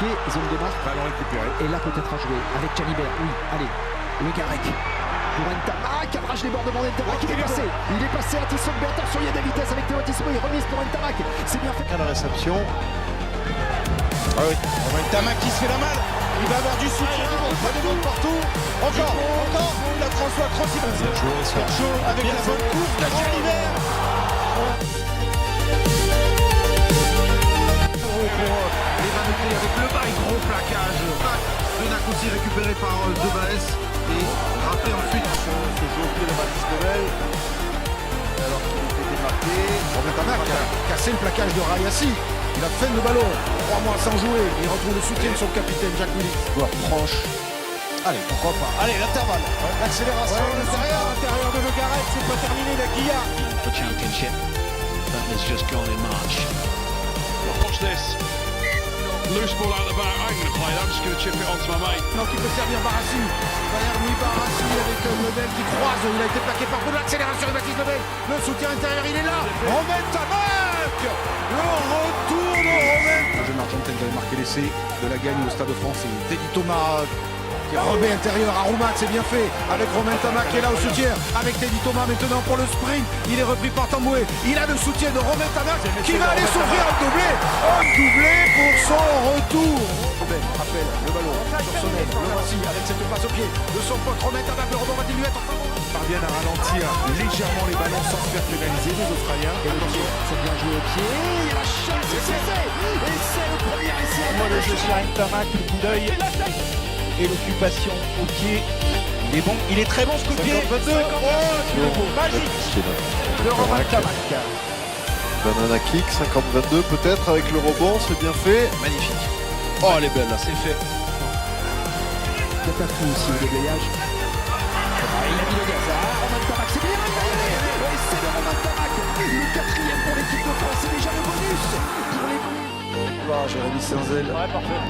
pied, zone de marque. Ballon récupéré. Et là peut-être à jouer avec Jalibert, oui, allez, le Garec. Pour Ntamak, cadrage débordement d'Ntamak, il est passé. Il est passé à Tissot-Bé, attention, il y a des vitesses avec Théo Tissot, il remise pour Ntamak. C'est bien fait. À la réception. Ah oui, Ntamak qui se fait la malle. Il va avoir du soutien. Pas de monde partout. Encore. La François Cross, il va bien jouer. Chaud avec la bonne course de Jalibert. Les Vanneté avec le bail, gros plaquage. De Nakossi récupéré par De Baes et rappelé ensuite. Ce jeu au pied de Baptiste Lebel. Alors qu'il était démarqué. Ntamak a cassé le plaquage de Rayassi. Il a fait le ballon. 3 mois sans jouer. Il retrouve le soutien de son capitaine Jacques Willy. Joueur proche. Allez, pourquoi pas. Allez, l'intervalle. L'accélération. L'intérieur de Le Garec, c'est pas terminé, la Guillard. The championship that has just gone in March. Watch this. Loose ball out the back. I'm going to play that. I'm just going to chip it onto my mate. Donc il peut servir Barassi. Derrière lui Barassi avec Lebel qui croise. Il a été plaqué par coup de l'accélération de Baptiste Lebel. Le soutien intérieur, il est là. Romain Ntamak. Le retour de Romain. Le jeune Argentin qui avait marqué l'essai de la gagne au Stade de France. Et Teddy Thomas qui remet intérieur à Roumat, c'est bien fait. Avec Romain Ntamak qui est là au soutien. Avec Teddy Thomas maintenant pour le sprint. Il est repris par Tamboué. Il a le soutien de Romain Ntamak qui va aller s'ouvrir un doublé. Un doublé pour son retour. Robin rappelle le ballon sur son aile. Le voici avec cette passe au pied de son pote Romain Ntamak. Le rebond va-t-il lui être Parviennent à ralentir légèrement les ballons sans se faire pénaliser, les Australiens. Et le pied, c'est bien joué au pied. Il y a la chance, et c'est le premier essai. Moi, le jeu sur Ntamak, le coup d'œil. Et l'occupation au pied. Il est bon, il est très bon ce coup de pied. 52. Magique de Romain Ntamak. Banana kick, 50-22 peut-être avec le rebond, c'est bien fait. Magnifique. Oh, elle est belle là, c'est fait. Il n'y a pas tout aussi au déblayage. Il a mis le gaz. Romain Ntamak, c'est bien. Et c'est de Romain Ntamak. Le 4e pour l'équipe de France. C'est déjà le bonus pour les Bleus. Là, Jérémy Senzel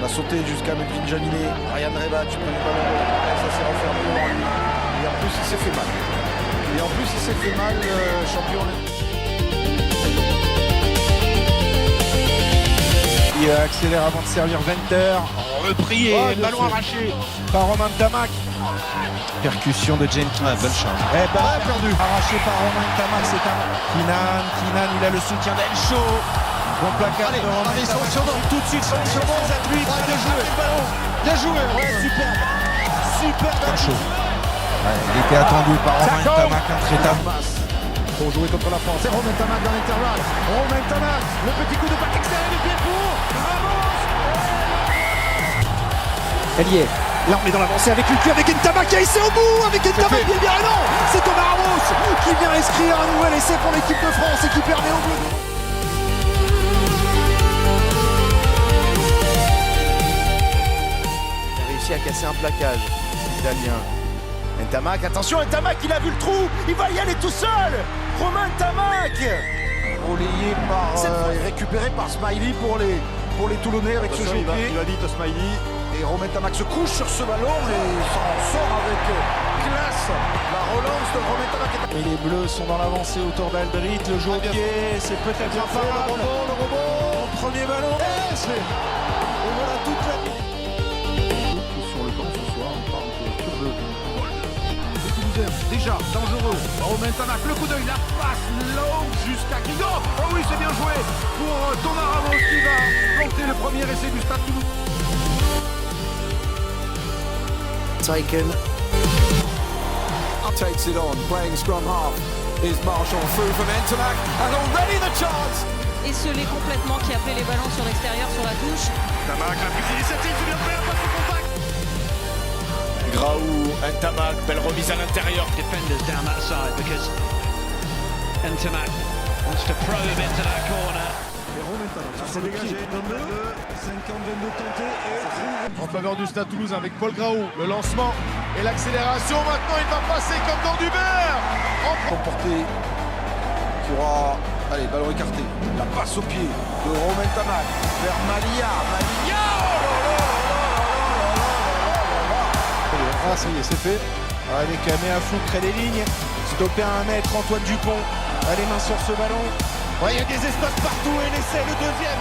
l'a sauté jusqu'à Melvin Jaminet. Ryan Rebat, tu prends le ballon. Et ça s'est refermé devant lui. Et en plus, il s'est fait mal. Champion. Il accélère avant de servir Venter. Repris et ballon arraché par Romain Ntamak. Percussion de Jenkins. Bonne charge. Perdu. Arraché par Romain Ntamak, c'est un Kinan, il a le soutien d'Elcho. Bon placard de Romain Ntamak. Tout de suite, sur les appuis. Bien joué. Ouais, superbe. Chaud. Il était attendu par Romain Ntamak, intraitable. Pour jouer contre la France. Et Romain Ntamak dans l'intervalle. Romain Ntamak, le petit coup de patte extérieur du pied pour Ramos. Elle y est. Là on est dans l'avancée avec Lucu, avec Ntamak qui a essayé au bout, avec Ntamak bien bien non, c'est Thomas Ramos qui vient inscrire un nouvel essai pour l'équipe de France et qui permet au Bleus. Il a réussi à casser un plaquage italien. Ntamak, attention, Ntamak, il a vu le trou, il va y aller tout seul. Romain Ntamak, Relayé par et récupéré par Smiley pour les Toulonnais avec ce jeu au pied. il va vite Smiley. Et Romain Ntamak se couche sur ce ballon et s'en sort avec classe. La relance de Romain Ntamak. Et les Bleus sont dans l'avancée autour d'Albrit, le jeu au pied, c'est peut-être imparable. Le rebond. Premier ballon, et voilà toute la... Sur le banc ce soir, on parle de tour de Toulousain, déjà dangereux. Romain Ntamak, le coup d'œil, la passe longue jusqu'à Guido. Oh oui, c'est bien joué pour Thomas Ramos qui va planter le premier essai du Stade Toulouse. Taken, takes it on, playing scrum half, is Marshall through from Ntamak, and already the chance! Esselé complètement qui a fait les ballons sur l'extérieur sur la touche. Ntamak, la prise d'initiative, c'est bien fait, la passe au contact. Graou, Ntamak, belle remise à l'intérieur. Defenders down that side because Ntamak wants to probe into that corner. C'est dégagé. 52 tenté et en faveur du Stade Toulousain avec Paul Graou. Le lancement et l'accélération. Maintenant, il va passer comme dans du beurre. Emporté qui aura, allez, ballon écarté. La passe au pied de Romain Ntamak vers Malia. Ah, ça y est, c'est fait. Allez, Kameafou crée les lignes. Stoppé à 1 mètre, Antoine Dupont. Allez, main sur ce ballon. Ouais, il y a des espaces partout et l'essai, le deuxième.